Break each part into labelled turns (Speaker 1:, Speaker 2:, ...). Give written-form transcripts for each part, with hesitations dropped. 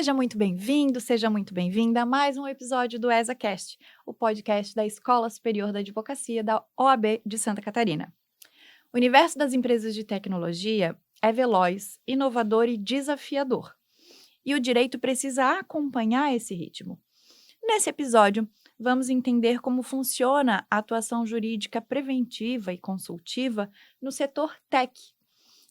Speaker 1: Seja muito bem-vindo, seja muito bem-vinda a mais um episódio do ESAcast, o podcast da Escola Superior da Advocacia da OAB de Santa Catarina. O universo das empresas de tecnologia é veloz, inovador e desafiador. E o direito precisa acompanhar esse ritmo. Nesse episódio, vamos entender como funciona a atuação jurídica preventiva e consultiva no setor tech.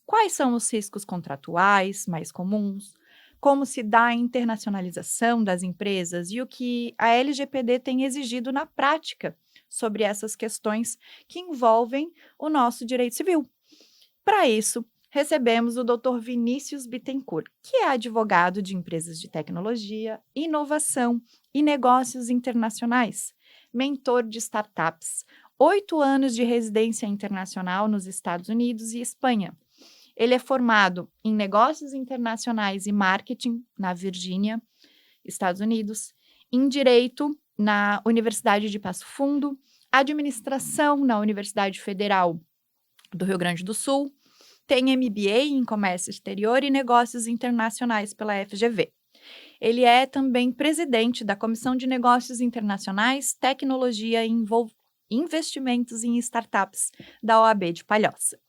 Speaker 1: Quais são os riscos contratuais mais comuns? Como se dá a internacionalização das empresas e o que a LGPD tem exigido na prática sobre essas questões que envolvem o nosso direito civil. Para isso, recebemos o Dr. Vinícius Bittencourt, que é advogado de empresas de tecnologia, inovação e negócios internacionais, mentor de startups, 8 anos de residência internacional nos Estados Unidos e Espanha. Ele é formado em Negócios Internacionais e Marketing na Virgínia, Estados Unidos, em Direito na Universidade de Passo Fundo, Administração na Universidade Federal do Rio Grande do Sul, tem MBA em Comércio Exterior e Negócios Internacionais pela FGV. Ele é também presidente da Comissão de Negócios Internacionais, Tecnologia e Investimentos em Startups da OAB de Palhoça.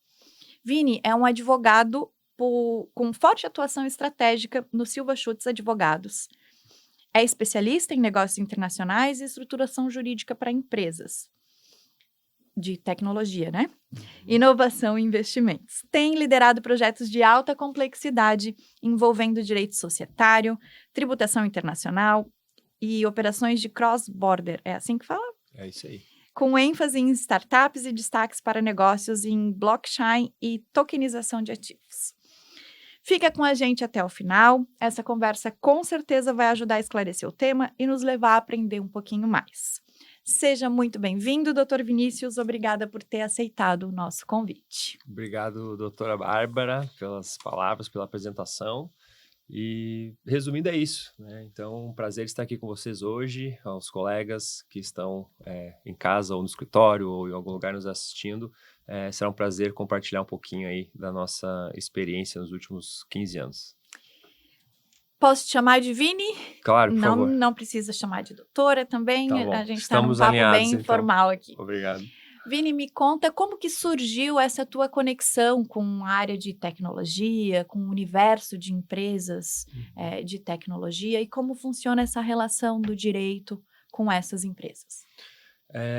Speaker 1: Vini é um advogado com forte atuação estratégica no Silva Schutz Advogados. É especialista em negócios internacionais e estruturação jurídica para empresas de tecnologia, né? Inovação e investimentos. Tem liderado projetos de alta complexidade envolvendo direito societário, tributação internacional e operações de cross-border. É assim que fala?
Speaker 2: É isso aí.
Speaker 1: Com ênfase em startups e destaques para negócios em blockchain e tokenização de ativos. Fica com a gente até o final. Essa conversa com certeza vai ajudar a esclarecer o tema e nos levar a aprender um pouquinho mais. Seja muito bem-vindo, Dr. Vinícius. Obrigada por ter aceitado o nosso convite.
Speaker 2: Obrigado, doutora Bárbara, pelas palavras, pela apresentação. E, resumindo, é isso, né? Então, um prazer estar aqui com vocês hoje, aos colegas que estão em casa ou no escritório ou em algum lugar nos assistindo. Será um prazer compartilhar um pouquinho aí da nossa experiência nos últimos 15 anos.
Speaker 1: Posso te chamar de Vini?
Speaker 2: Claro, por favor.
Speaker 1: Não precisa chamar de doutora também.
Speaker 2: Tá bom.
Speaker 1: A gente está num
Speaker 2: Estamos
Speaker 1: papo
Speaker 2: alinhados,
Speaker 1: bem informal aqui.
Speaker 2: Obrigado.
Speaker 1: Vini, me conta como que surgiu essa tua conexão com a área de tecnologia, com o universo de empresas de tecnologia e como funciona essa relação do direito com essas empresas.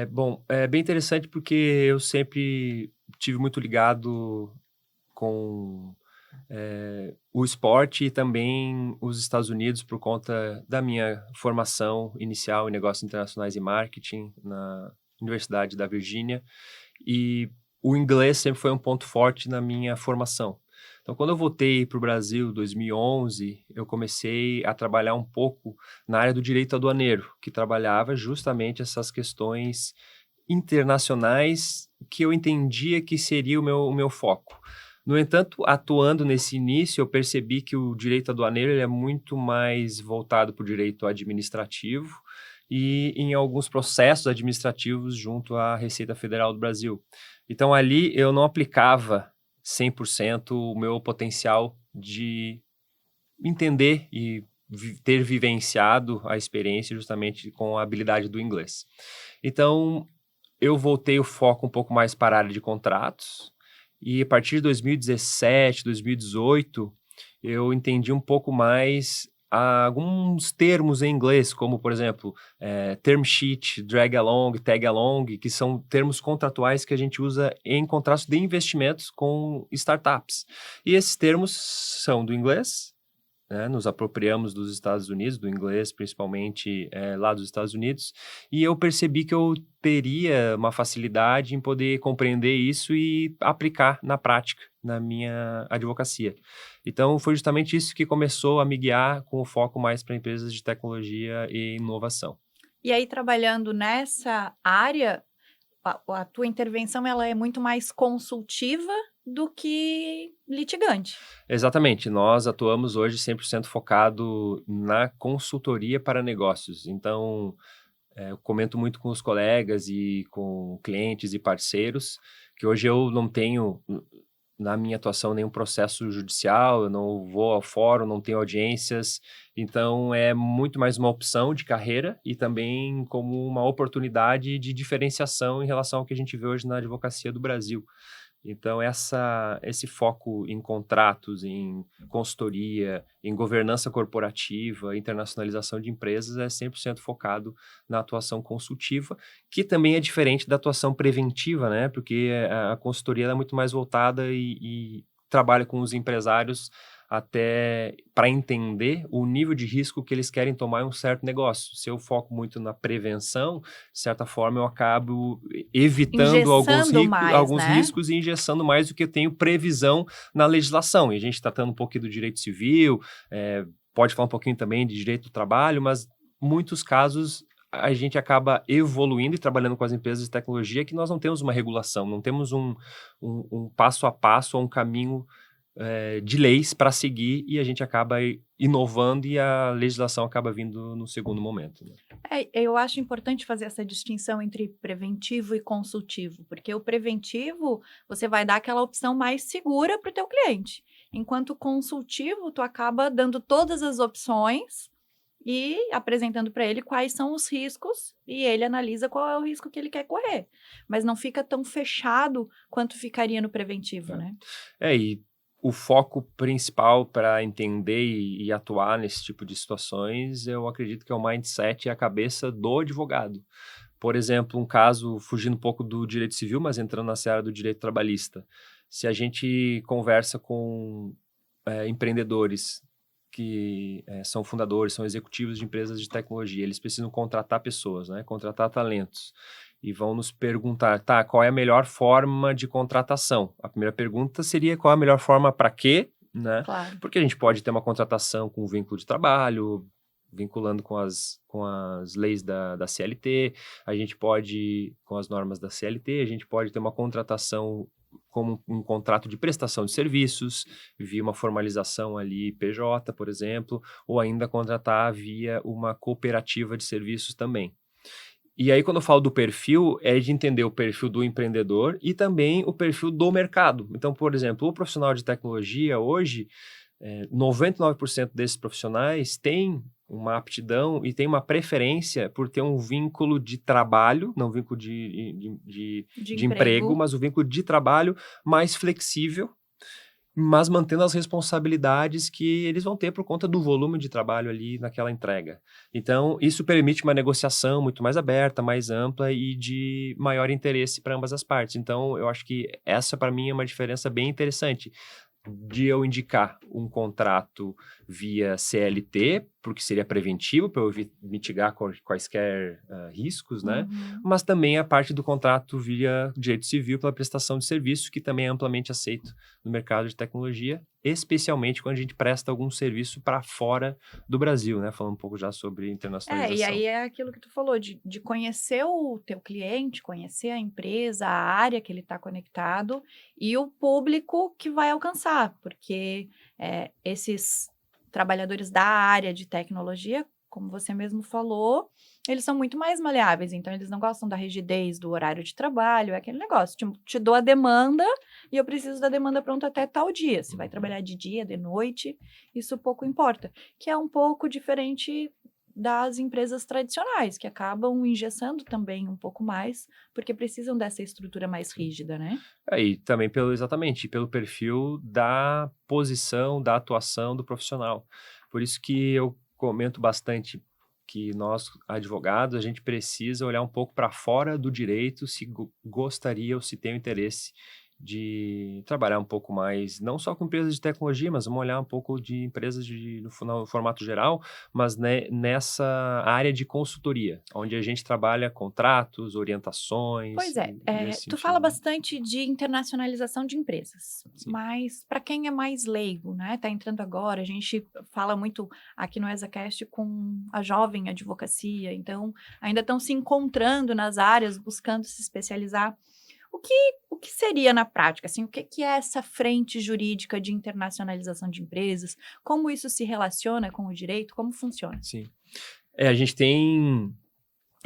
Speaker 2: Bom, é bem interessante porque eu sempre tive muito ligado com o esporte e também os Estados Unidos por conta da minha formação inicial em negócios internacionais e marketing na Universidade da Virgínia, e o inglês sempre foi um ponto forte na minha formação. Então, quando eu voltei para o Brasil em 2011, eu comecei a trabalhar um pouco na área do direito aduaneiro, que trabalhava justamente essas questões internacionais que eu entendia que seria o meu foco. No entanto, atuando nesse início, eu percebi que o direito aduaneiro ele é muito mais voltado para o direito administrativo e em alguns processos administrativos junto à Receita Federal do Brasil. Então, ali eu não aplicava 100% o meu potencial de entender e ter vivenciado a experiência justamente com a habilidade do inglês. Então, eu voltei o foco um pouco mais para a área de contratos, e a partir de 2017, 2018, eu entendi um pouco mais alguns termos em inglês, como, por exemplo, term sheet, drag along, tag along, que são termos contratuais que a gente usa em contratos de investimentos com startups. E esses termos são do inglês, né? Nos apropriamos dos Estados Unidos, do inglês, principalmente lá dos Estados Unidos, e eu percebi que eu teria uma facilidade em poder compreender isso e aplicar na prática, na minha advocacia. Então, foi justamente isso que começou a me guiar com o foco mais para empresas de tecnologia e inovação.
Speaker 1: E aí, trabalhando nessa área, a tua intervenção ela é muito mais consultiva do que litigante.
Speaker 2: Exatamente. Nós atuamos hoje 100% focado na consultoria para negócios. Então, eu comento muito com os colegas e com clientes e parceiros que hoje eu não tenho na minha atuação, nenhum processo judicial, eu não vou ao fórum, não tenho audiências, então é muito mais uma opção de carreira e também como uma oportunidade de diferenciação em relação ao que a gente vê hoje na advocacia do Brasil. Então, esse foco em contratos, em consultoria, em governança corporativa, internacionalização de empresas é 100% focado na atuação consultiva, que também é diferente da atuação preventiva, né? Porque a consultoria ela é muito mais voltada e trabalha com os empresários até para entender o nível de risco que eles querem tomar em um certo negócio. Se eu foco muito na prevenção, de certa forma eu acabo evitando
Speaker 1: Engessando mais,
Speaker 2: alguns
Speaker 1: né?
Speaker 2: riscos e engessando mais do que eu tenho previsão na legislação. E a gente tratando um pouquinho do direito civil, pode falar um pouquinho também de direito do trabalho, mas muitos casos a gente acaba evoluindo e trabalhando com as empresas de tecnologia que nós não temos uma regulação, não temos um passo a passo ou um caminho de leis para seguir e a gente acaba inovando e a legislação acaba vindo no segundo momento. Né?
Speaker 1: Eu acho importante fazer essa distinção entre preventivo e consultivo, porque o preventivo, você vai dar aquela opção mais segura para o teu cliente, enquanto o consultivo, tu acaba dando todas as opções e apresentando para ele quais são os riscos e ele analisa qual é o risco que ele quer correr, mas não fica tão fechado quanto ficaria no preventivo, né?
Speaker 2: E o foco principal para entender e atuar nesse tipo de situações, eu acredito que é o mindset e a cabeça do advogado. Por exemplo, um caso, fugindo um pouco do direito civil, mas entrando na seara do direito trabalhista. Se a gente conversa com empreendedores que são fundadores, são executivos de empresas de tecnologia, eles precisam contratar pessoas, né? Contratar talentos. E vão nos perguntar, tá, qual é a melhor forma de contratação? A primeira pergunta seria qual é a melhor forma para quê, né?
Speaker 1: Claro.
Speaker 2: Porque a gente pode ter uma contratação com vínculo de trabalho, vinculando com as leis da CLT, a gente pode, com as normas da CLT, a gente pode ter uma contratação como um contrato de prestação de serviços, via uma formalização ali PJ, por exemplo, ou ainda contratar via uma cooperativa de serviços também. E aí, quando eu falo do perfil, é de entender o perfil do empreendedor e também o perfil do mercado. Então, por exemplo, o profissional de tecnologia hoje, 99% desses profissionais têm uma aptidão e tem uma preferência por ter um vínculo de trabalho, não vínculo de emprego, mas o vínculo de trabalho mais flexível, mas mantendo as responsabilidades que eles vão ter por conta do volume de trabalho ali naquela entrega. Então, isso permite uma negociação muito mais aberta, mais ampla e de maior interesse para ambas as partes. Então, eu acho que essa, para mim, é uma diferença bem interessante de eu indicar um contrato via CLT, porque seria preventivo, para eu mitigar quaisquer riscos, né?
Speaker 1: Uhum.
Speaker 2: Mas também a parte do contrato via direito civil pela prestação de serviço, que também é amplamente aceito no mercado de tecnologia, especialmente quando a gente presta algum serviço para fora do Brasil, né? Falando um pouco já sobre internacionalização.
Speaker 1: E aí é aquilo que tu falou, de conhecer o teu cliente, conhecer a empresa, a área que ele está conectado e o público que vai alcançar, porque esses trabalhadores da área de tecnologia, como você mesmo falou, eles são muito mais maleáveis, então eles não gostam da rigidez do horário de trabalho, é aquele negócio, te dou a demanda e eu preciso da demanda pronta até tal dia. Se vai trabalhar de dia, de noite, isso pouco importa, que é um pouco diferente das empresas tradicionais, que acabam engessando também um pouco mais, porque precisam dessa estrutura mais rígida, né?
Speaker 2: E também exatamente, pelo perfil da posição, da atuação do profissional. Por isso que eu comento bastante que nós, advogados, a gente precisa olhar um pouco para fora do direito se gostaria ou se tem o interesse de trabalhar um pouco mais, não só com empresas de tecnologia, mas vamos olhar um pouco de empresas no formato geral, mas nessa área de consultoria, onde a gente trabalha contratos, orientações.
Speaker 1: Pois é,
Speaker 2: nesse
Speaker 1: tu fala
Speaker 2: sentido.
Speaker 1: bastante de internacionalização de empresas,
Speaker 2: Sim.
Speaker 1: mas para quem é mais leigo, né, tá entrando agora, a gente fala muito aqui no ESACast com a jovem advocacia, então ainda estão se encontrando nas áreas, buscando se especializar. O que seria na prática, assim, o que é essa frente jurídica de internacionalização de empresas? Como isso se relaciona com o direito? Como funciona?
Speaker 2: Sim. A gente tem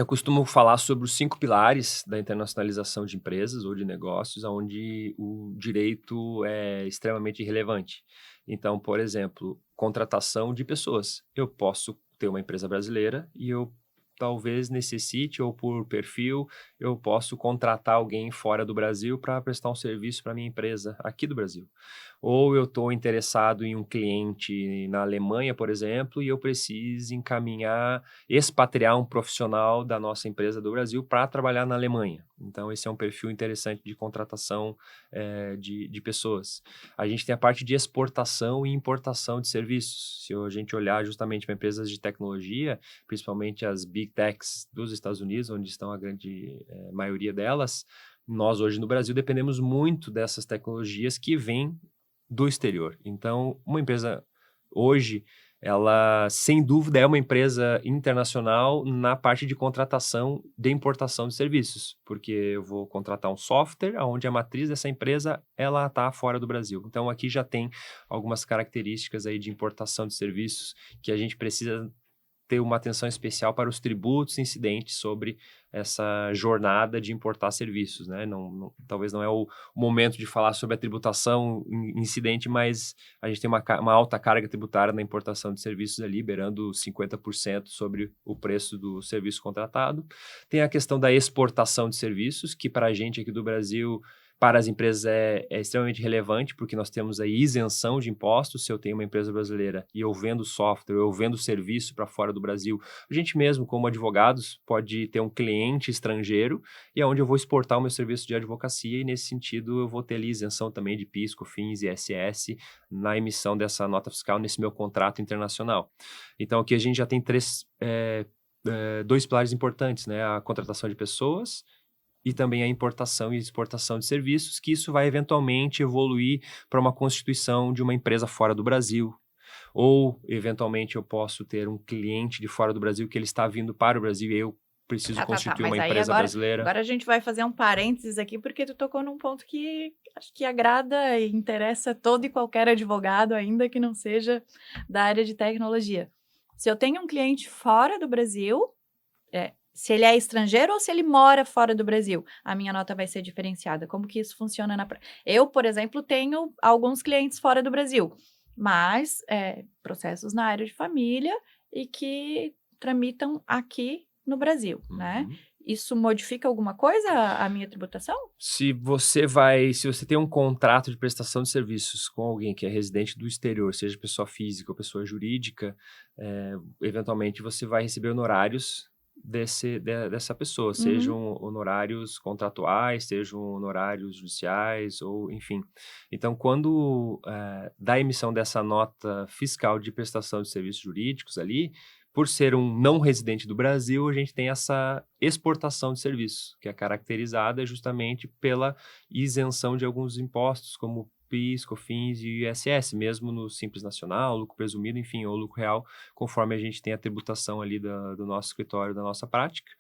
Speaker 2: Eu costumo falar sobre os 5 pilares da internacionalização de empresas ou de negócios, onde o direito é extremamente relevante. Então, por exemplo, contratação de pessoas. Eu posso ter uma empresa brasileira e eu talvez necessite, ou por perfil, eu posso contratar alguém fora do Brasil para prestar um serviço para minha empresa aqui do Brasil. Ou eu estou interessado em um cliente na Alemanha, por exemplo, e eu preciso encaminhar expatriar um profissional da nossa empresa do Brasil para trabalhar na Alemanha. Então, esse é um perfil interessante de contratação de pessoas. A gente tem a parte de exportação e importação de serviços. Se a gente olhar justamente para empresas de tecnologia, principalmente as Big Techs dos Estados Unidos, onde estão a grande maioria delas, nós hoje no Brasil dependemos muito dessas tecnologias que vêm do exterior. Então, uma empresa hoje ela, sem dúvida, é uma empresa internacional na parte de contratação de importação de serviços, porque eu vou contratar um software onde a matriz dessa empresa ela está fora do Brasil. Então, aqui já tem algumas características aí de importação de serviços que a gente precisa ter uma atenção especial para os tributos incidentes sobre essa jornada de importar serviços, né? Talvez não é o momento de falar sobre a tributação incidente, mas a gente tem uma alta carga tributária na importação de serviços ali, liberando 50% sobre o preço do serviço contratado. Tem a questão da exportação de serviços, que para a gente aqui do Brasil, para as empresas é extremamente relevante, porque nós temos aí isenção de impostos. Se eu tenho uma empresa brasileira e eu vendo software, eu vendo serviço para fora do Brasil, a gente mesmo, como advogados, pode ter um cliente estrangeiro e é onde eu vou exportar o meu serviço de advocacia e, nesse sentido, eu vou ter ali isenção também de PIS, COFINS e ISS na emissão dessa nota fiscal nesse meu contrato internacional. Então, aqui a gente já tem dois pilares importantes, né? A contratação de pessoas e também a importação e exportação de serviços, que isso vai eventualmente evoluir para uma constituição de uma empresa fora do Brasil. Ou, eventualmente, eu posso ter um cliente de fora do Brasil que ele está vindo para o Brasil e eu preciso constituir
Speaker 1: Mas
Speaker 2: uma
Speaker 1: aí
Speaker 2: empresa brasileira.
Speaker 1: agora a gente vai fazer um parênteses aqui, porque tu tocou num ponto que acho que agrada e interessa todo e qualquer advogado, ainda que não seja da área de tecnologia. Se eu tenho um cliente fora do Brasil, se ele é estrangeiro ou se ele mora fora do Brasil, a minha nota vai ser diferenciada. Como que isso funciona na prática? Eu, por exemplo, tenho alguns clientes fora do Brasil, mas processos na área de família e que tramitam aqui no Brasil, né? Isso modifica alguma coisa a minha tributação?
Speaker 2: Se você tem um contrato de prestação de serviços com alguém que é residente do exterior, seja pessoa física ou pessoa jurídica, eventualmente você vai receber honorários dessa pessoa, sejam honorários contratuais, sejam honorários judiciais, ou enfim. Então, quando da emissão dessa nota fiscal de prestação de serviços jurídicos ali, por ser um não residente do Brasil, a gente tem essa exportação de serviços, que é caracterizada justamente pela isenção de alguns impostos, como PIS, COFINS e ISS, mesmo no Simples Nacional, lucro presumido, enfim, ou lucro real, conforme a gente tem a tributação ali do nosso escritório, da nossa prática,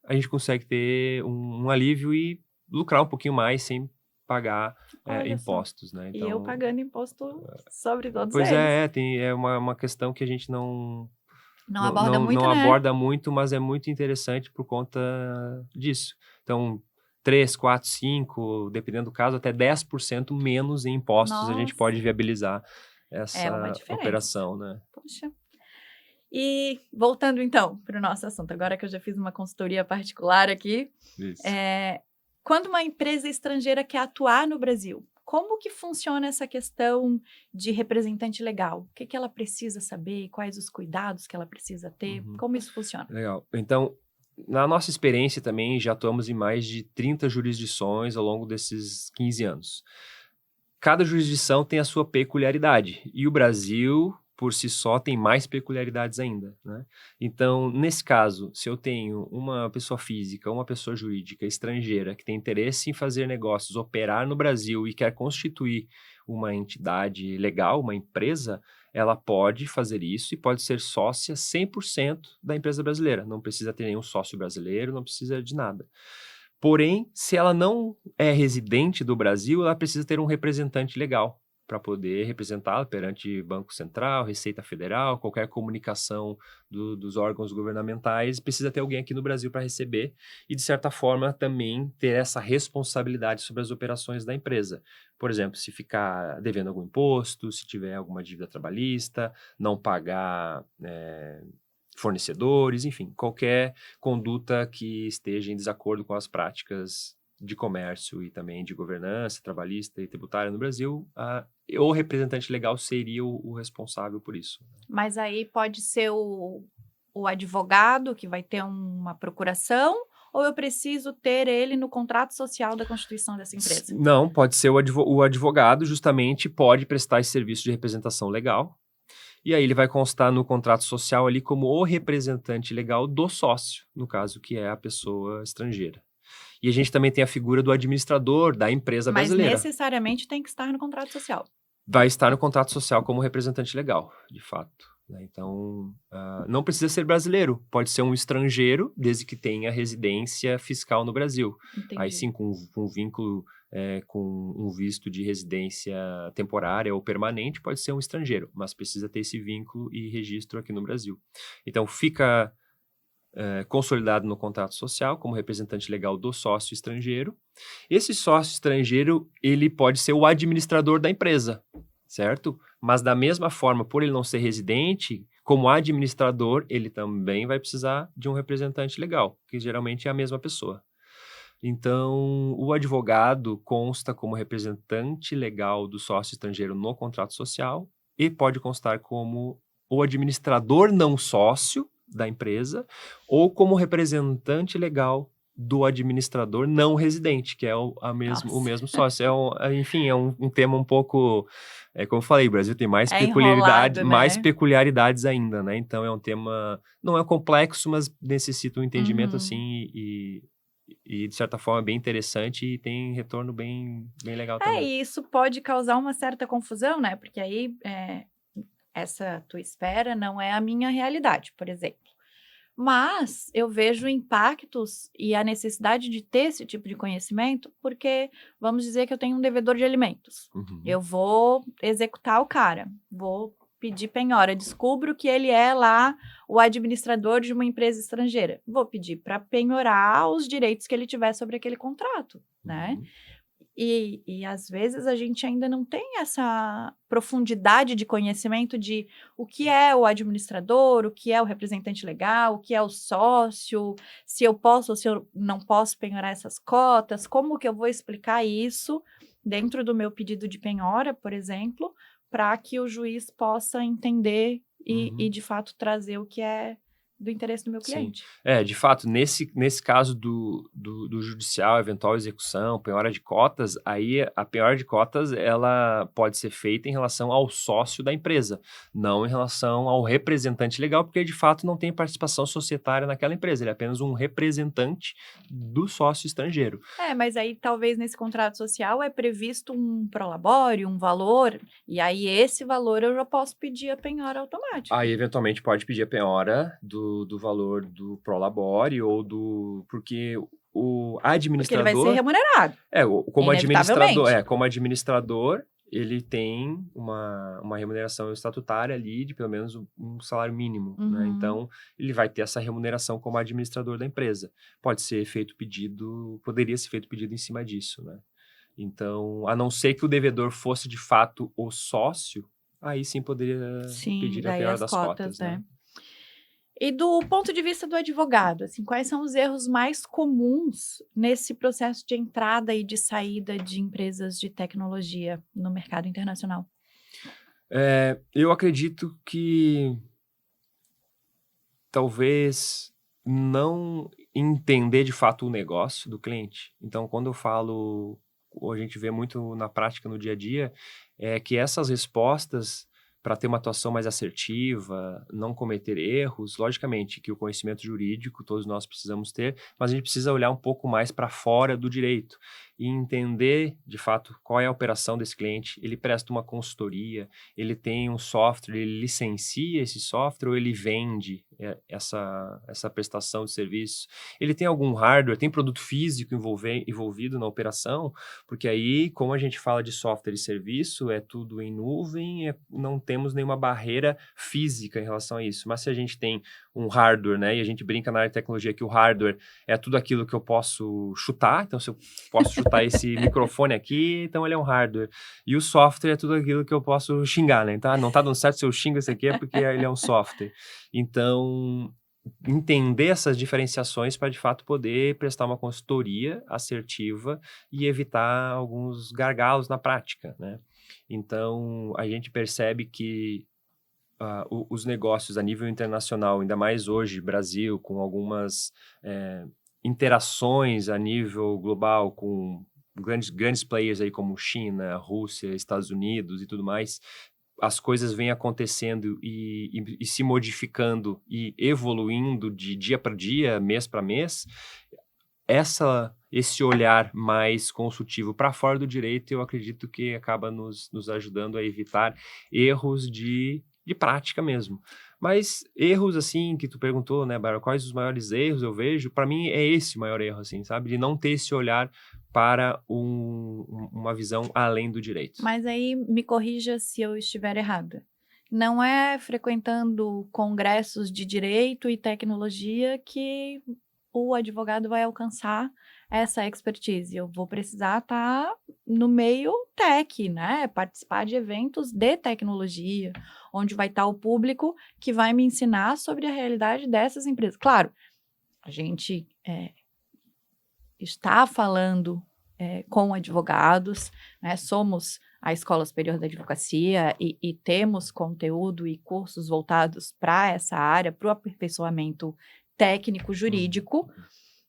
Speaker 2: a gente consegue ter um alívio e lucrar um pouquinho mais sem pagar impostos, né?
Speaker 1: Então, e eu pagando imposto sobre todos
Speaker 2: pois
Speaker 1: eles.
Speaker 2: É uma questão que a gente não
Speaker 1: aborda muito,
Speaker 2: não
Speaker 1: né?
Speaker 2: aborda muito, mas é muito interessante por conta disso. Então, 3, 4, 5, dependendo do caso, até 10% menos em impostos a gente pode viabilizar essa operação, né?
Speaker 1: Poxa. E voltando então para o nosso assunto, agora que eu já fiz uma consultoria particular aqui, quando uma empresa estrangeira quer atuar no Brasil, como que funciona essa questão de representante legal? O que ela precisa saber? Quais os cuidados que ela precisa ter? Como isso funciona?
Speaker 2: Legal. Então, na nossa experiência também, já atuamos em mais de 30 jurisdições ao longo desses 15 anos. Cada jurisdição tem a sua peculiaridade, e o Brasil, por si só, tem mais peculiaridades ainda, né? Então, nesse caso, se eu tenho uma pessoa física, uma pessoa jurídica estrangeira que tem interesse em fazer negócios, operar no Brasil e quer constituir uma entidade legal, uma empresa, ela pode fazer isso e pode ser sócia 100% da empresa brasileira. Não precisa ter nenhum sócio brasileiro, não precisa de nada. Porém, se ela não é residente do Brasil, ela precisa ter um representante legal. para poder representá-lo perante Banco Central, Receita Federal, qualquer comunicação dos órgãos governamentais, precisa ter alguém aqui no Brasil para receber e, de certa forma, também ter essa responsabilidade sobre as operações da empresa. Por exemplo, se ficar devendo algum imposto, se tiver alguma dívida trabalhista, não pagar fornecedores, enfim, qualquer conduta que esteja em desacordo com as práticas de comércio e também de governança trabalhista e tributária no Brasil, o representante legal seria o responsável por isso.
Speaker 1: Mas aí pode ser o advogado que vai ter uma procuração, ou eu preciso ter ele no contrato social da constituição dessa empresa?
Speaker 2: Não, pode ser o advogado, justamente pode prestar esse serviço de representação legal, e aí ele vai constar no contrato social ali como o representante legal do sócio, no caso que é a pessoa estrangeira. E a gente também tem a figura do administrador da empresa brasileira.
Speaker 1: Mas necessariamente tem que estar no contrato social.
Speaker 2: Vai estar no contrato social como representante legal, de fato. Né? Então, não precisa ser brasileiro, pode ser um estrangeiro, desde que tenha residência fiscal no Brasil.
Speaker 1: Entendi.
Speaker 2: Aí sim, com vínculo, com um visto de residência temporária ou permanente, pode ser um estrangeiro, mas precisa ter esse vínculo e registro aqui no Brasil. Então, fica consolidado no contrato social como representante legal do sócio estrangeiro. Esse sócio estrangeiro, ele pode ser o administrador da empresa, certo? Mas da mesma forma, por ele não ser residente, como administrador, ele também vai precisar de um representante legal, que geralmente é a mesma pessoa. Então, o advogado consta como representante legal do sócio estrangeiro no contrato social e pode constar como o administrador não sócio da empresa ou como representante legal do administrador não residente, que é o mesmo sócio. Enfim, é um tema um pouco, como eu falei, o Brasil tem mais peculiaridades,
Speaker 1: enrolado, né?
Speaker 2: mais peculiaridades ainda, né? Então é um tema, não é complexo, mas necessita um entendimento assim e de certa forma bem interessante e tem retorno bem legal também.
Speaker 1: E isso pode causar uma certa confusão, né? Porque aí essa tua espera não é a minha realidade, por exemplo. Mas eu vejo impactos e a necessidade de ter esse tipo de conhecimento, porque vamos dizer que eu tenho um devedor de alimentos.
Speaker 2: Uhum.
Speaker 1: Eu vou executar o cara, vou pedir penhora, descubro que ele é lá o administrador de uma empresa estrangeira. Vou pedir para penhorar os direitos que ele tiver sobre aquele contrato, né?
Speaker 2: Uhum.
Speaker 1: E às vezes a gente ainda não tem essa profundidade de conhecimento de o que é o administrador, o que é o representante legal, o que é o sócio, se eu posso ou se eu não posso penhorar essas cotas, como que eu vou explicar isso dentro do meu pedido de penhora, por exemplo, para que o juiz possa entender e de fato trazer o que é do interesse do meu cliente.
Speaker 2: Sim. De fato, nesse caso do judicial, eventual execução, penhora de cotas, aí a penhora de cotas, ela pode ser feita em relação ao sócio da empresa, não em relação ao representante legal, porque de fato não tem participação societária naquela empresa, ele é apenas um representante do sócio estrangeiro.
Speaker 1: Mas aí talvez nesse contrato social é previsto um prolabore, um valor, e aí esse valor eu já posso pedir a penhora automática.
Speaker 2: Aí eventualmente pode pedir a penhora do valor do prolabore ou porque o administrador...
Speaker 1: Porque ele vai ser remunerado.
Speaker 2: Como administrador, ele tem uma remuneração estatutária ali de pelo menos um salário mínimo, né? Então, ele vai ter essa remuneração como administrador da empresa. Poderia ser feito pedido em cima disso, né? Então, a não ser que o devedor fosse de fato o sócio, aí sim poderia pedir a penhora das cotas, né?
Speaker 1: E do ponto de vista do advogado, assim, quais são os erros mais comuns nesse processo de entrada e de saída de empresas de tecnologia no mercado internacional?
Speaker 2: Eu acredito que talvez não entender de fato o negócio do cliente. Então, quando eu falo, a gente vê muito na prática, no dia a dia, é que essas respostas para ter uma atuação mais assertiva, não cometer erros, logicamente que o conhecimento jurídico todos nós precisamos ter, mas a gente precisa olhar um pouco mais para fora do direito. e entender, de fato, qual é a operação desse cliente. Ele presta uma consultoria, ele tem um software, ele licencia esse software ou ele vende essa prestação de serviço. Ele tem algum hardware, tem produto físico envolvido na operação, porque aí, como a gente fala de software e serviço, é tudo em nuvem, não temos nenhuma barreira física em relação a isso. Mas se a gente tem um hardware, né, e a gente brinca na área de tecnologia que o hardware é tudo aquilo que eu posso chutar, então se eu posso chutar esse microfone aqui, então ele é um hardware. E o software é tudo aquilo que eu posso xingar, né? Então, não tá dando certo se eu xingo esse aqui é porque ele é um software. Então, entender essas diferenciações para, de fato, poder prestar uma consultoria assertiva e evitar alguns gargalos na prática, né? Então, a gente percebe que os negócios a nível internacional, ainda mais hoje, Brasil, com algumas interações a nível global com grandes players aí como China, Rússia, Estados Unidos e tudo mais, as coisas vêm acontecendo e se modificando e evoluindo de dia para dia, mês para mês. Esse olhar mais consultivo para fora do direito, eu acredito que acaba nos ajudando a evitar erros de prática mesmo. Mas erros, assim, que tu perguntou, né, Bárbara, quais os maiores erros eu vejo? Para mim é esse o maior erro, assim, sabe? De não ter esse olhar para uma visão além do direito.
Speaker 1: Mas aí me corrija se eu estiver errada. Não é frequentando congressos de direito e tecnologia que o advogado vai alcançar essa expertise. Eu vou precisar estar no meio tech, né? Participar de eventos de tecnologia, onde vai estar o público que vai me ensinar sobre a realidade dessas empresas. Claro, a gente está falando com advogados, né? Somos a Escola Superior da Advocacia e temos conteúdo e cursos voltados para essa área, para o aperfeiçoamento técnico jurídico,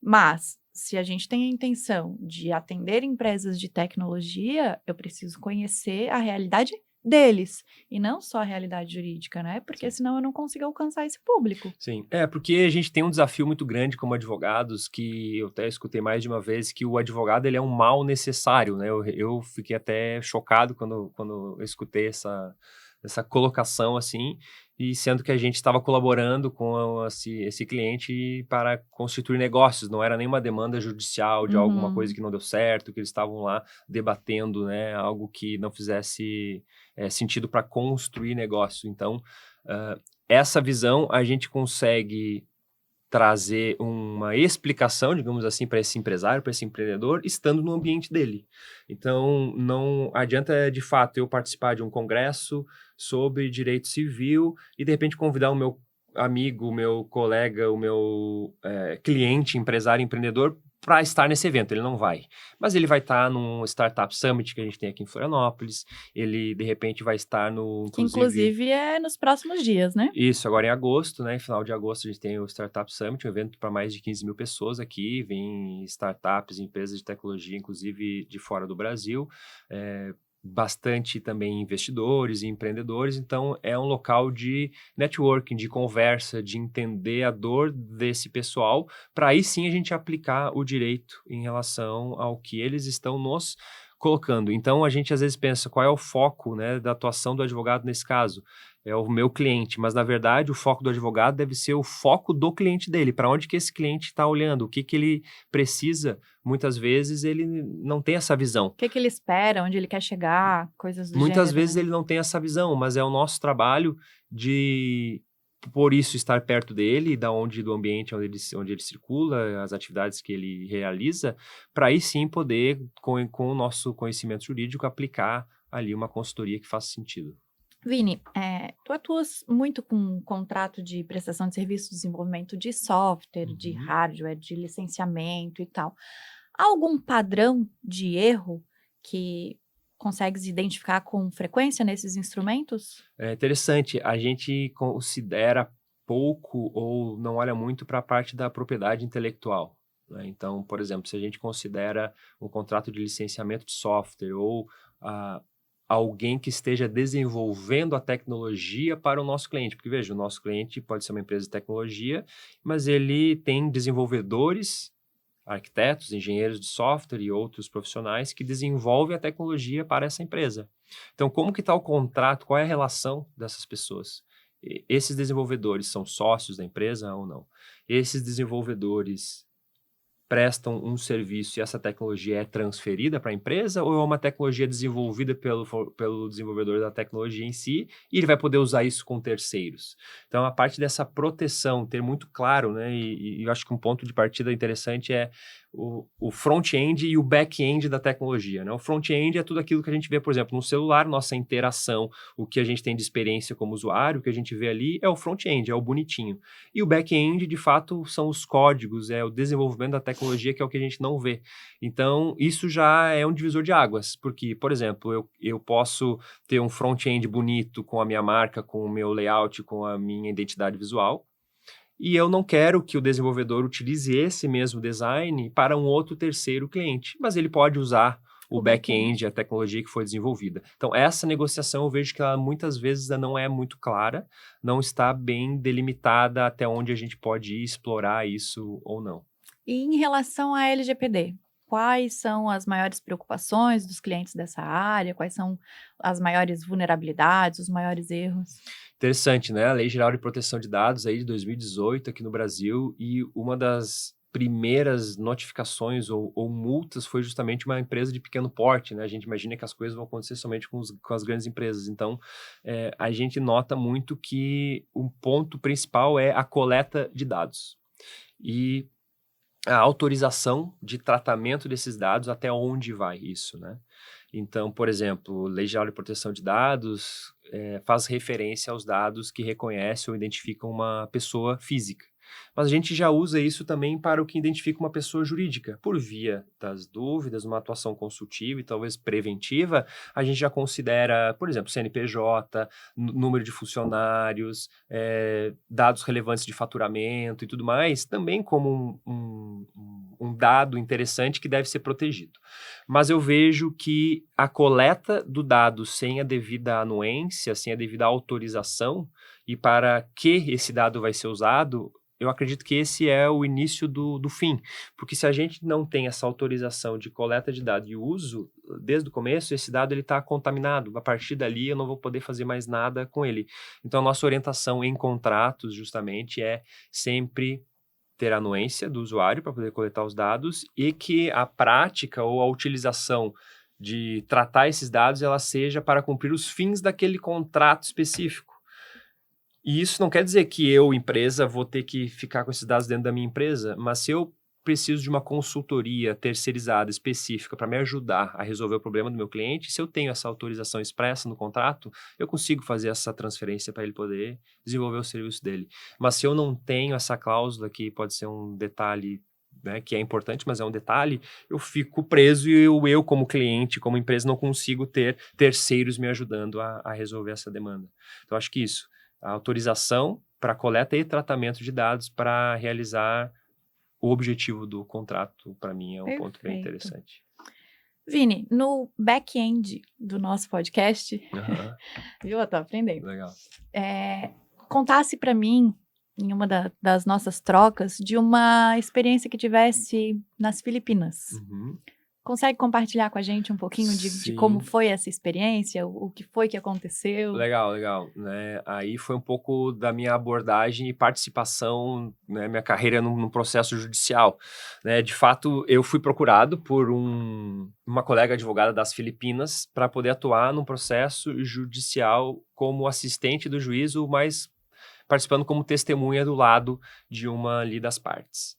Speaker 1: mas se a gente tem a intenção de atender empresas de tecnologia, eu preciso conhecer a realidade deles, e não só a realidade jurídica, né? Porque senão eu não consigo alcançar esse público.
Speaker 2: Sim, porque a gente tem um desafio muito grande como advogados, que eu até escutei mais de uma vez, que o advogado ele é um mal necessário, né? Eu fiquei até chocado quando eu escutei essa colocação assim, e sendo que a gente estava colaborando com esse cliente para constituir negócios, não era nenhuma demanda judicial de alguma coisa que não deu certo, que eles estavam lá debatendo, né, algo que não fizesse sentido para construir negócio. Então, essa visão a gente consegue trazer uma explicação, digamos assim, para esse empresário, para esse empreendedor, estando no ambiente dele. Então, não adianta, de fato, eu participar de um congresso sobre direito civil e, de repente, convidar o meu amigo, o meu colega, o meu cliente, empresário, empreendedor, para estar nesse evento. Ele não vai. Mas ele vai estar num Startup Summit que a gente tem aqui em Florianópolis. Ele, de repente, vai estar no...
Speaker 1: Que, inclusive, é nos próximos dias, né?
Speaker 2: Isso, agora em agosto, né? Em final de agosto, a gente tem o Startup Summit, um evento para mais de 15 mil pessoas aqui. Vem startups, empresas de tecnologia, inclusive de fora do Brasil. Bastante também investidores e empreendedores. Então, é um local de networking, de conversa, de entender a dor desse pessoal, para aí sim a gente aplicar o direito em relação ao que eles estão nos colocando. Então, a gente às vezes pensa qual é o foco, né, da atuação do advogado nesse caso. É o meu cliente, mas na verdade o foco do advogado deve ser o foco do cliente dele, para onde que esse cliente está olhando, o que que ele precisa. Muitas vezes ele não tem essa visão.
Speaker 1: O que ele espera, onde ele quer chegar, coisas do
Speaker 2: Muitas
Speaker 1: gênero,
Speaker 2: vezes
Speaker 1: né?
Speaker 2: ele não tem essa visão, mas é o nosso trabalho de, por isso, estar perto dele, do ambiente onde ele circula, as atividades que ele realiza, para aí sim poder, com o nosso conhecimento jurídico, aplicar ali uma consultoria que faça sentido.
Speaker 1: Vini, tu atuas muito com contrato de prestação de serviço, desenvolvimento de software, de hardware, de licenciamento e tal. Há algum padrão de erro que consegues identificar com frequência nesses instrumentos?
Speaker 2: É interessante, a gente considera pouco ou não olha muito para a parte da propriedade intelectual, né? Então, por exemplo, se a gente considera um contrato de licenciamento de software ou alguém que esteja desenvolvendo a tecnologia para o nosso cliente, porque veja, o nosso cliente pode ser uma empresa de tecnologia, mas ele tem desenvolvedores arquitetos, engenheiros de software e outros profissionais que desenvolvem a tecnologia para essa empresa. Então, como que está o contrato? Qual é a relação dessas pessoas? Esses desenvolvedores são sócios da empresa ou não? Esses desenvolvedores prestam um serviço e essa tecnologia é transferida para a empresa ou é uma tecnologia desenvolvida pelo desenvolvedor da tecnologia em si e ele vai poder usar isso com terceiros? Então, a parte dessa proteção, ter muito claro, né? E eu acho que um ponto de partida interessante é o front-end e o back-end da tecnologia, né? O front-end é tudo aquilo que a gente vê, por exemplo, no celular, nossa interação, o que a gente tem de experiência como usuário, o que a gente vê ali é o front-end, é o bonitinho. E o back-end, de fato, são os códigos, é o desenvolvimento da tecnologia, que é o que a gente não vê. Então, isso já é um divisor de águas, porque, por exemplo, eu posso ter um front-end bonito com a minha marca, com o meu layout, com a minha identidade visual, e eu não quero que o desenvolvedor utilize esse mesmo design para um outro terceiro cliente, mas ele pode usar o back-end, a tecnologia que foi desenvolvida. Então, essa negociação eu vejo que ela muitas vezes não é muito clara, não está bem delimitada até onde a gente pode ir explorar isso ou não.
Speaker 1: E em relação à LGPD, quais são as maiores preocupações dos clientes dessa área? Quais são as maiores vulnerabilidades, os maiores erros?
Speaker 2: Interessante, né? A Lei Geral de Proteção de Dados aí de 2018 aqui no Brasil, e uma das primeiras notificações ou multas foi justamente uma empresa de pequeno porte, né? A gente imagina que as coisas vão acontecer somente com as grandes empresas. Então, a gente nota muito que um ponto principal é a coleta de dados e a autorização de tratamento desses dados, até onde vai isso, né? Então, por exemplo, Lei Geral de Proteção de Dados faz referência aos dados que reconhecem ou identificam uma pessoa física. Mas a gente já usa isso também para o que identifica uma pessoa jurídica. Por via das dúvidas, uma atuação consultiva e talvez preventiva, a gente já considera, por exemplo, CNPJ, número de funcionários, dados relevantes de faturamento e tudo mais, também como um dado interessante que deve ser protegido. Mas eu vejo que a coleta do dado sem a devida anuência, sem a devida autorização, e para que esse dado vai ser usado, eu acredito que esse é o início do fim, porque se a gente não tem essa autorização de coleta de dados e uso, desde o começo, esse dado está contaminado, a partir dali eu não vou poder fazer mais nada com ele. Então, a nossa orientação em contratos, justamente, é sempre ter a anuência do usuário para poder coletar os dados e que a prática ou a utilização de tratar esses dados, ela seja para cumprir os fins daquele contrato específico. E isso não quer dizer que eu, empresa, vou ter que ficar com esses dados dentro da minha empresa, mas se eu preciso de uma consultoria terceirizada específica para me ajudar a resolver o problema do meu cliente, se eu tenho essa autorização expressa no contrato, eu consigo fazer essa transferência para ele poder desenvolver o serviço dele. Mas se eu não tenho essa cláusula, que pode ser um detalhe, né, que é importante, mas é um detalhe, eu fico preso e eu como cliente, como empresa, não consigo ter terceiros me ajudando a resolver essa demanda. Então, acho que isso. A autorização para coleta e tratamento de dados para realizar o objetivo do contrato, para mim, é um ponto bem interessante.
Speaker 1: Vini, no back-end do nosso podcast, viu? Eu tô aprendendo.
Speaker 2: Legal.
Speaker 1: Contasse para mim, em uma das nossas trocas, de uma experiência que tivesse nas Filipinas.
Speaker 2: Uhum.
Speaker 1: Consegue compartilhar com a gente um pouquinho de como foi essa experiência, o que foi que aconteceu?
Speaker 2: Legal, né? Aí foi um pouco da minha abordagem e participação, né, minha carreira no processo judicial, né? De fato, eu fui procurado por uma colega advogada das Filipinas para poder atuar num processo judicial como assistente do juízo, mas participando como testemunha do lado de uma ali das partes.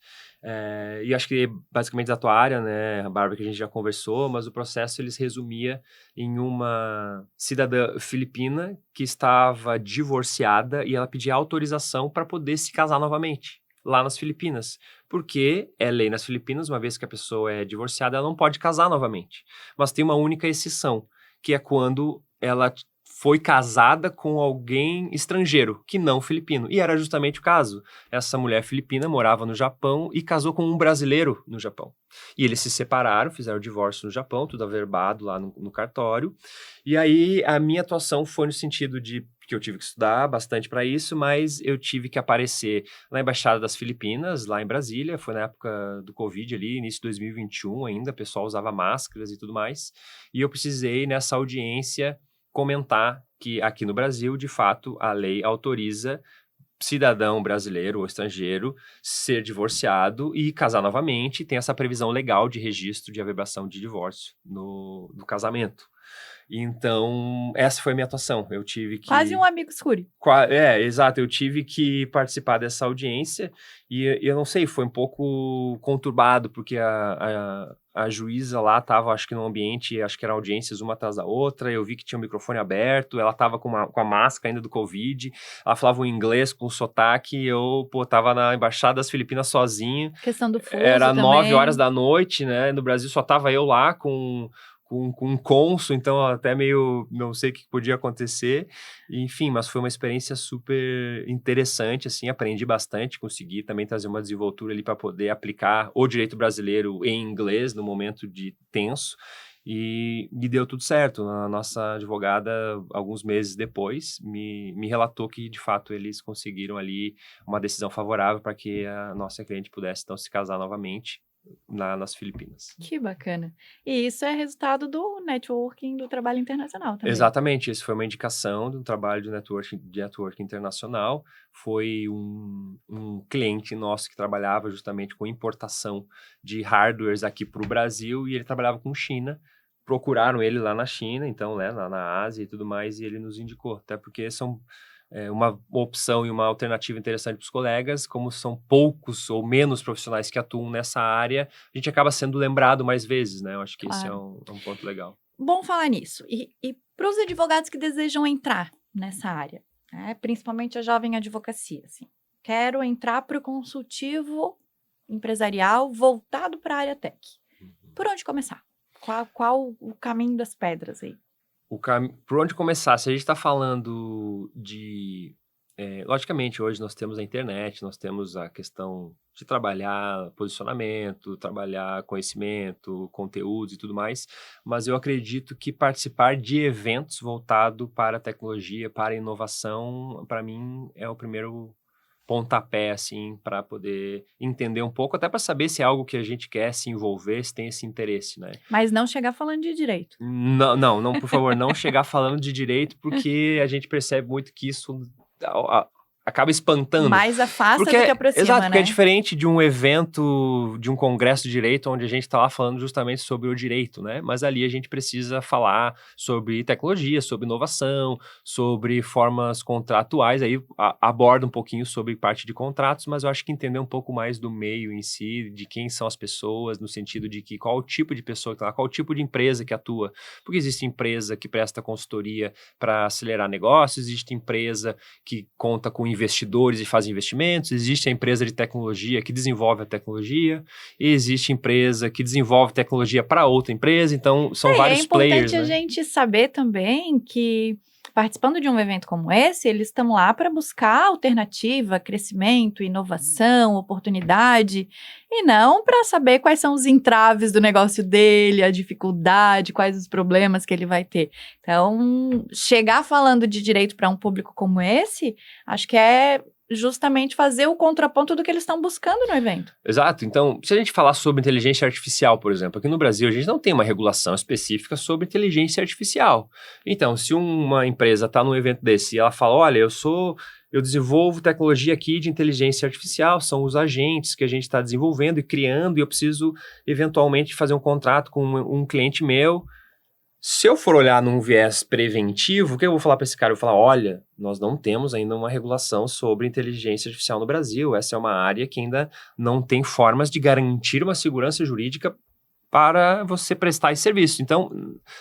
Speaker 2: E acho que basicamente da tua área, né, a Bárbara, que a gente já conversou, mas o processo ele se resumia em uma cidadã filipina que estava divorciada e ela pedia autorização para poder se casar novamente lá nas Filipinas, porque é lei nas Filipinas, uma vez que a pessoa é divorciada, ela não pode casar novamente, mas tem uma única exceção, que é quando ela foi casada com alguém estrangeiro, que não filipino. E era justamente o caso. Essa mulher filipina morava no Japão e casou com um brasileiro no Japão. E eles se separaram, fizeram o divórcio no Japão, tudo averbado lá no cartório. E aí a minha atuação foi no sentido de porque eu tive que estudar bastante para isso, mas eu tive que aparecer na Embaixada das Filipinas, lá em Brasília, foi na época do Covid ali, início de 2021 ainda, o pessoal usava máscaras e tudo mais, e eu precisei nessa audiência comentar que aqui no Brasil, de fato, a lei autoriza cidadão brasileiro ou estrangeiro ser divorciado e casar novamente, tem essa previsão legal de registro de averbação de divórcio no casamento. Então, essa foi a minha atuação. Eu tive que...
Speaker 1: Quase um amigo escuro.
Speaker 2: Exato. Eu tive que participar dessa audiência e eu não sei, foi um pouco conturbado, porque a juíza lá estava, acho que no ambiente, acho que eram audiências uma atrás da outra, eu vi que tinha o microfone aberto, ela estava com a máscara ainda do Covid, ela falava um inglês com sotaque, e eu, tava na Embaixada das Filipinas sozinho.
Speaker 1: Questão do fuso
Speaker 2: Era
Speaker 1: também.
Speaker 2: 9 horas da noite, né? No Brasil só tava eu lá com um cônsul, então até meio não sei o que podia acontecer, enfim, mas foi uma experiência super interessante, assim, aprendi bastante, consegui também trazer uma desenvoltura ali para poder aplicar o direito brasileiro em inglês no momento de tenso, e deu tudo certo. A nossa advogada, alguns meses depois, me relatou que, de fato, eles conseguiram ali uma decisão favorável para que a nossa cliente pudesse, então, se casar novamente nas Filipinas.
Speaker 1: Que bacana. E isso é resultado do networking do trabalho internacional também.
Speaker 2: Exatamente, isso foi uma indicação de um trabalho de networking internacional. Foi um cliente nosso que trabalhava justamente com importação de hardwares aqui para o Brasil, e ele trabalhava com China. Procuraram ele lá na China, então, né, lá na Ásia e tudo mais, e ele nos indicou, até porque são uma opção e uma alternativa interessante para os colegas, como são poucos ou menos profissionais que atuam nessa área, a gente acaba sendo lembrado mais vezes, né? Eu acho que esse é um ponto legal.
Speaker 1: Bom falar nisso. E para os advogados que desejam entrar nessa área, né, principalmente a jovem advocacia, assim, quero entrar para o consultivo empresarial voltado para a área tech. Por onde começar? Qual o caminho das pedras aí?
Speaker 2: Por onde começar? Se a gente está falando de... logicamente, hoje nós temos a internet, nós temos a questão de trabalhar posicionamento, trabalhar conhecimento, conteúdos e tudo mais, mas eu acredito que participar de eventos voltados para a tecnologia, para a inovação, para mim, é o primeiro pontapé, assim, para poder entender um pouco, até para saber se é algo que a gente quer se envolver, se tem esse interesse, né?
Speaker 1: Mas não chegar falando de direito.
Speaker 2: Não, por favor, não chegar falando de direito, porque a gente percebe muito que isso acaba espantando.
Speaker 1: Mais afasta do que aproxima,
Speaker 2: exato,
Speaker 1: né?
Speaker 2: porque é diferente de um evento, de um congresso de direito, onde a gente está lá falando justamente sobre o direito, né? Mas ali a gente precisa falar sobre tecnologia, sobre inovação, sobre formas contratuais, aí aborda um pouquinho sobre parte de contratos, mas eu acho que entender um pouco mais do meio em si, de quem são as pessoas, no sentido de que qual o tipo de pessoa que está lá, qual o tipo de empresa que atua, porque existe empresa que presta consultoria para acelerar negócios, existe empresa que conta com investidores e faz investimentos, existe a empresa de tecnologia que desenvolve a tecnologia, e existe empresa que desenvolve tecnologia para outra empresa, então são vários players.
Speaker 1: É importante a gente saber também que, participando de um evento como esse, eles estão lá para buscar alternativa, crescimento, inovação, oportunidade, e não para saber quais são os entraves do negócio dele, a dificuldade, quais os problemas que ele vai ter. Então, chegar falando de direito para um público como esse, acho que é justamente fazer o contraponto do que eles estão buscando no evento.
Speaker 2: Exato. Então, se a gente falar sobre inteligência artificial, por exemplo, aqui no Brasil a gente não tem uma regulação específica sobre inteligência artificial. Então, se uma empresa está num evento desse e ela fala, olha, eu desenvolvo tecnologia aqui de inteligência artificial, são os agentes que a gente está desenvolvendo e criando, e eu preciso eventualmente fazer um contrato com um cliente meu. Se eu for olhar num viés preventivo, o que eu vou falar para esse cara? Eu vou falar, olha, nós não temos ainda uma regulação sobre inteligência artificial no Brasil. Essa é uma área que ainda não tem formas de garantir uma segurança jurídica para você prestar esse serviço. Então,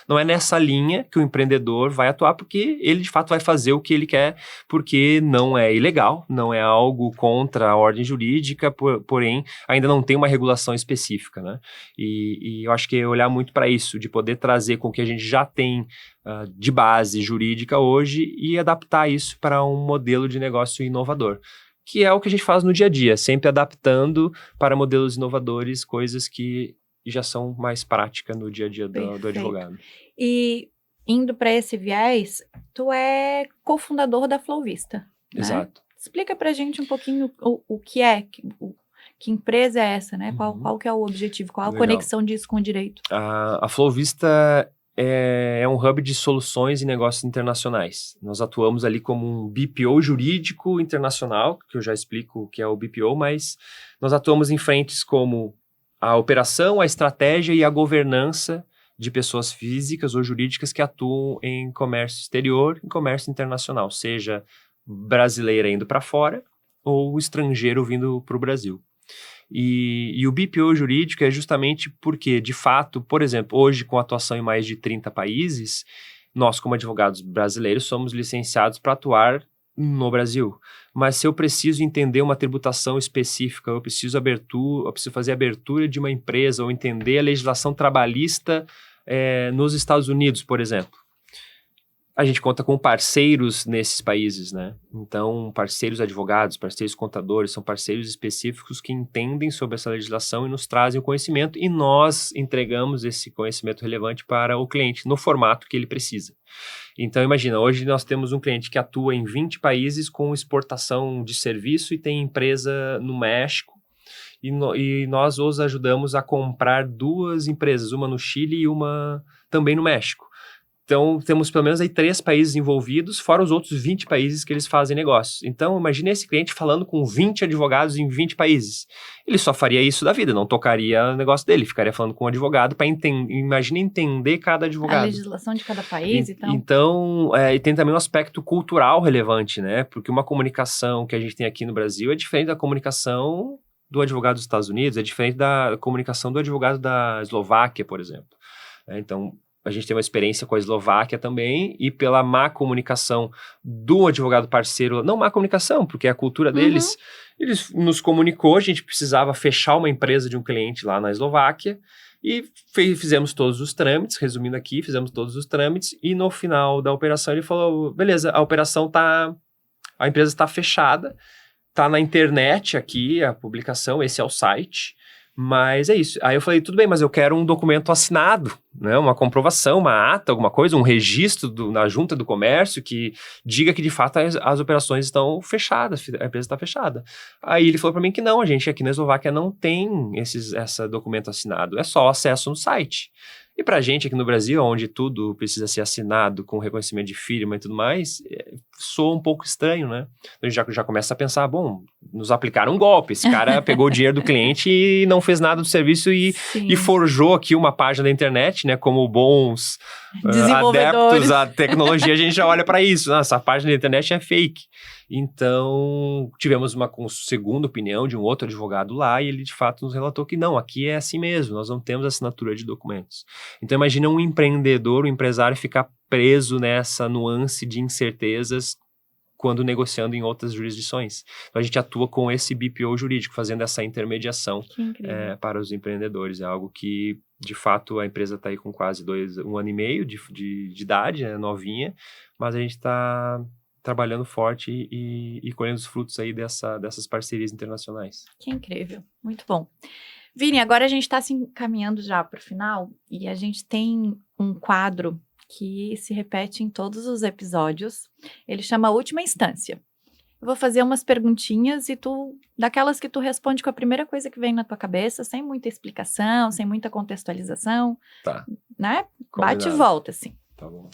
Speaker 2: não é nessa linha que o empreendedor vai atuar, porque ele, de fato, vai fazer o que ele quer, porque não é ilegal, não é algo contra a ordem jurídica, porém, ainda não tem uma regulação específica, né? E eu acho que é olhar muito para isso, de poder trazer com o que a gente já tem de base jurídica hoje e adaptar isso para um modelo de negócio inovador, que é o que a gente faz no dia a dia, sempre adaptando para modelos inovadores, coisas que já são mais práticas no dia a dia do advogado.
Speaker 1: E indo para esse viés, tu é cofundador da Flowvista, né?
Speaker 2: Exato.
Speaker 1: Explica pra gente um pouquinho o que é, que empresa é essa, né? Qual que é o objetivo, qual a
Speaker 2: Legal.
Speaker 1: conexão disso com o direito?
Speaker 2: A Flowvista é um hub de soluções e negócios internacionais. Nós atuamos ali como um BPO jurídico internacional, que eu já explico o que é o BPO, mas nós atuamos em frentes como a operação, a estratégia e a governança de pessoas físicas ou jurídicas que atuam em comércio exterior e comércio internacional, seja brasileira indo para fora ou estrangeiro vindo para o Brasil. E o BPO jurídico é justamente porque, de fato, por exemplo, hoje com atuação em mais de 30 países, nós como advogados brasileiros somos licenciados para atuar no Brasil. Mas se eu preciso entender uma tributação específica, eu preciso fazer abertura de uma empresa ou entender a legislação trabalhista nos Estados Unidos, por exemplo. A gente conta com parceiros nesses países, né? Então, parceiros advogados, parceiros contadores, são parceiros específicos que entendem sobre essa legislação e nos trazem o conhecimento e nós entregamos esse conhecimento relevante para o cliente no formato que ele precisa. Então, imagina, hoje nós temos um cliente que atua em 20 países com exportação de serviço e tem empresa no México e nós os ajudamos a comprar 2 empresas, uma no Chile e uma também no México. Então, temos pelo menos aí 3 países envolvidos, fora os outros 20 países que eles fazem negócios. Então, imagine esse cliente falando com 20 advogados em 20 países. Ele só faria isso da vida, não tocaria o negócio dele, ficaria falando com um advogado para entender cada advogado.
Speaker 1: A legislação de cada país, então.
Speaker 2: Então, e tem também um aspecto cultural relevante, né? Porque uma comunicação que a gente tem aqui no Brasil é diferente da comunicação do advogado dos Estados Unidos, é diferente da comunicação do advogado da Eslováquia, por exemplo. Então, a gente tem uma experiência com a Eslováquia também, e pela má comunicação do advogado parceiro, não má comunicação, porque é a cultura deles, eles nos comunicou, a gente precisava fechar uma empresa de um cliente lá na Eslováquia, e fizemos todos os trâmites, resumindo aqui, fizemos todos os trâmites, e no final da operação ele falou, beleza, a empresa está fechada, está na internet aqui, a publicação, esse é o site, mas é isso. Aí eu falei, tudo bem, mas eu quero um documento assinado, né? Uma comprovação, uma ata, alguma coisa, um registro na junta do comércio que diga que de fato as operações estão fechadas, a empresa está fechada. Aí ele falou para mim que não, a gente aqui na Eslováquia não tem esse documento assinado, é só acesso no site. E pra gente aqui no Brasil, onde tudo precisa ser assinado com reconhecimento de firma e tudo mais, soa um pouco estranho, né? Então a gente já começa a pensar, bom, nos aplicaram um golpe. Esse cara pegou o dinheiro do cliente e não fez nada do serviço e forjou aqui uma página da internet, né? Como bons adeptos à tecnologia, a gente já olha para isso. Nossa, essa página da internet é fake. Então, tivemos uma segunda opinião de um outro advogado lá e ele de fato nos relatou que não, aqui é assim mesmo, nós não temos assinatura de documentos. Então, imagina um empreendedor, um empresário ficar preso nessa nuance de incertezas quando negociando em outras jurisdições. Então, a gente atua com esse BPO jurídico, fazendo essa intermediação para os empreendedores. É algo que, de fato, a empresa está aí com quase 1 ano e meio de idade, né, novinha, mas a gente está trabalhando forte e colhendo os frutos aí dessas parcerias internacionais.
Speaker 1: Que incrível, muito bom. Vini, agora a gente está se encaminhando já para o final e a gente tem um quadro que se repete em todos os episódios. Ele chama Última Instância. Eu vou fazer umas perguntinhas e daquelas que tu responde com a primeira coisa que vem na tua cabeça, sem muita explicação, sem muita contextualização.
Speaker 2: Tá.
Speaker 1: Né?
Speaker 2: Combinado.
Speaker 1: Bate e volta, assim.
Speaker 2: Tá bom.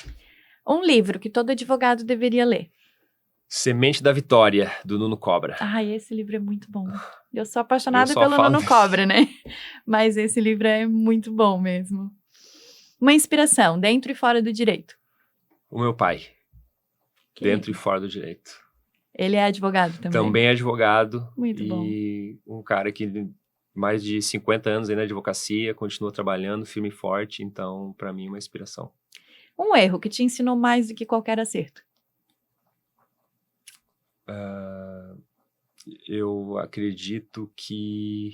Speaker 1: Um livro que todo advogado deveria ler.
Speaker 2: Semente da Vitória, do Nuno Cobra.
Speaker 1: Esse livro é muito bom. Eu sou apaixonada pelo Nuno Cobra, né? Mas esse livro é muito bom mesmo. Uma inspiração, dentro e fora do direito.
Speaker 2: O meu pai. Dentro e fora do direito.
Speaker 1: Ele é advogado também?
Speaker 2: Também é advogado.
Speaker 1: Muito bom.
Speaker 2: E um cara que mais de 50 anos aí na advocacia, continua trabalhando firme e forte. Então, para mim, uma inspiração.
Speaker 1: Um erro que te ensinou mais do que qualquer acerto.
Speaker 2: Eu acredito que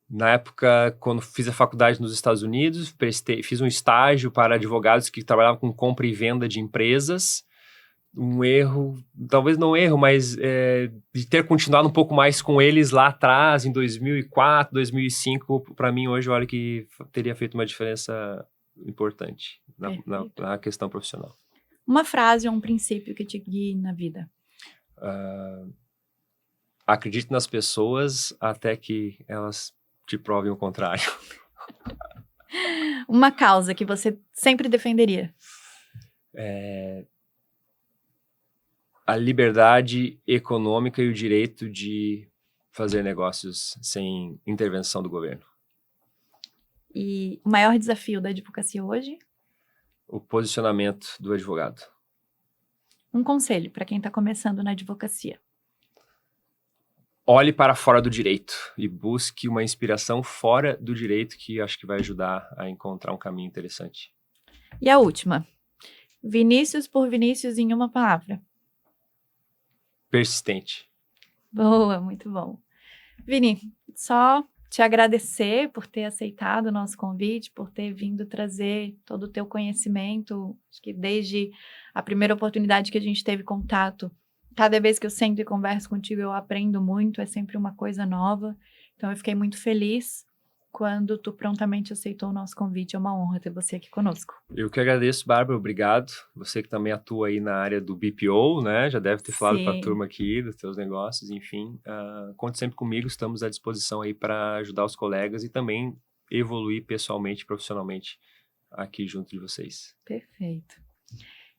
Speaker 2: na época, quando fiz a faculdade nos Estados Unidos, fiz um estágio para advogados que trabalhavam com compra e venda de empresas. Um erro, talvez não erro, mas de ter continuado um pouco mais com eles lá atrás, em 2004, 2005, para mim hoje, olha que teria feito uma diferença importante na questão profissional.
Speaker 1: Uma frase ou um princípio que te guie na vida.
Speaker 2: Acredite nas pessoas até que elas te provem o contrário.
Speaker 1: Uma causa que você sempre defenderia.
Speaker 2: A liberdade econômica e o direito de fazer negócios sem intervenção do governo.
Speaker 1: E o maior desafio da advocacia hoje?
Speaker 2: O posicionamento do advogado.
Speaker 1: Um conselho para quem está começando na advocacia.
Speaker 2: Olhe para fora do direito e busque uma inspiração fora do direito que acho que vai ajudar a encontrar um caminho interessante.
Speaker 1: E a última. Vinícius por Vinícius em uma palavra.
Speaker 2: Persistente.
Speaker 1: Boa, muito bom. Vini, só te agradecer por ter aceitado o nosso convite, por ter vindo trazer todo o teu conhecimento. Acho que desde a primeira oportunidade que a gente teve contato, cada vez que eu sento e converso contigo, eu aprendo muito, é sempre uma coisa nova. Então, eu fiquei muito feliz quando tu prontamente aceitou o nosso convite. É uma honra ter você aqui conosco.
Speaker 2: Eu que agradeço, Bárbara, obrigado. Você que também atua aí na área do BPO, né? Já deve ter falado para a turma aqui dos teus negócios, enfim. Conte sempre comigo, estamos à disposição aí para ajudar os colegas e também evoluir pessoalmente e profissionalmente aqui junto de vocês.
Speaker 1: Perfeito.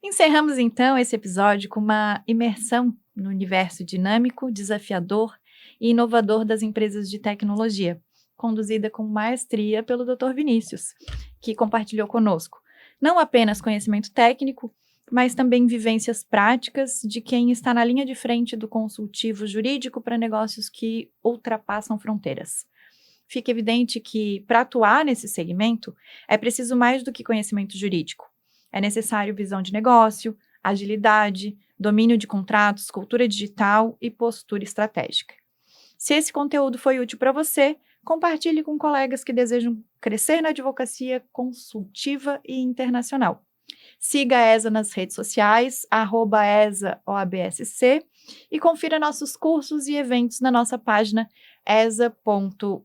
Speaker 1: Encerramos então esse episódio com uma imersão no universo dinâmico, desafiador e inovador das empresas de tecnologia, conduzida com maestria pelo Dr. Vinícius, que compartilhou conosco não apenas conhecimento técnico, mas também vivências práticas de quem está na linha de frente do consultivo jurídico para negócios que ultrapassam fronteiras. Fica evidente que, para atuar nesse segmento, é preciso mais do que conhecimento jurídico. É necessário visão de negócio, agilidade, domínio de contratos, cultura digital e postura estratégica. Se esse conteúdo foi útil para você, compartilhe com colegas que desejam crescer na advocacia consultiva e internacional. Siga a ESA nas redes sociais, @ESAOABSC, e confira nossos cursos e eventos na nossa página esa.oab.org.br.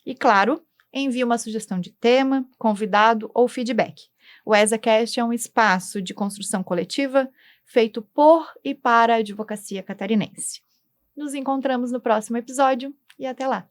Speaker 1: E, claro, envie uma sugestão de tema, convidado ou feedback. O ESAcast é um espaço de construção coletiva feito por e para a advocacia catarinense. Nos encontramos no próximo episódio e até lá!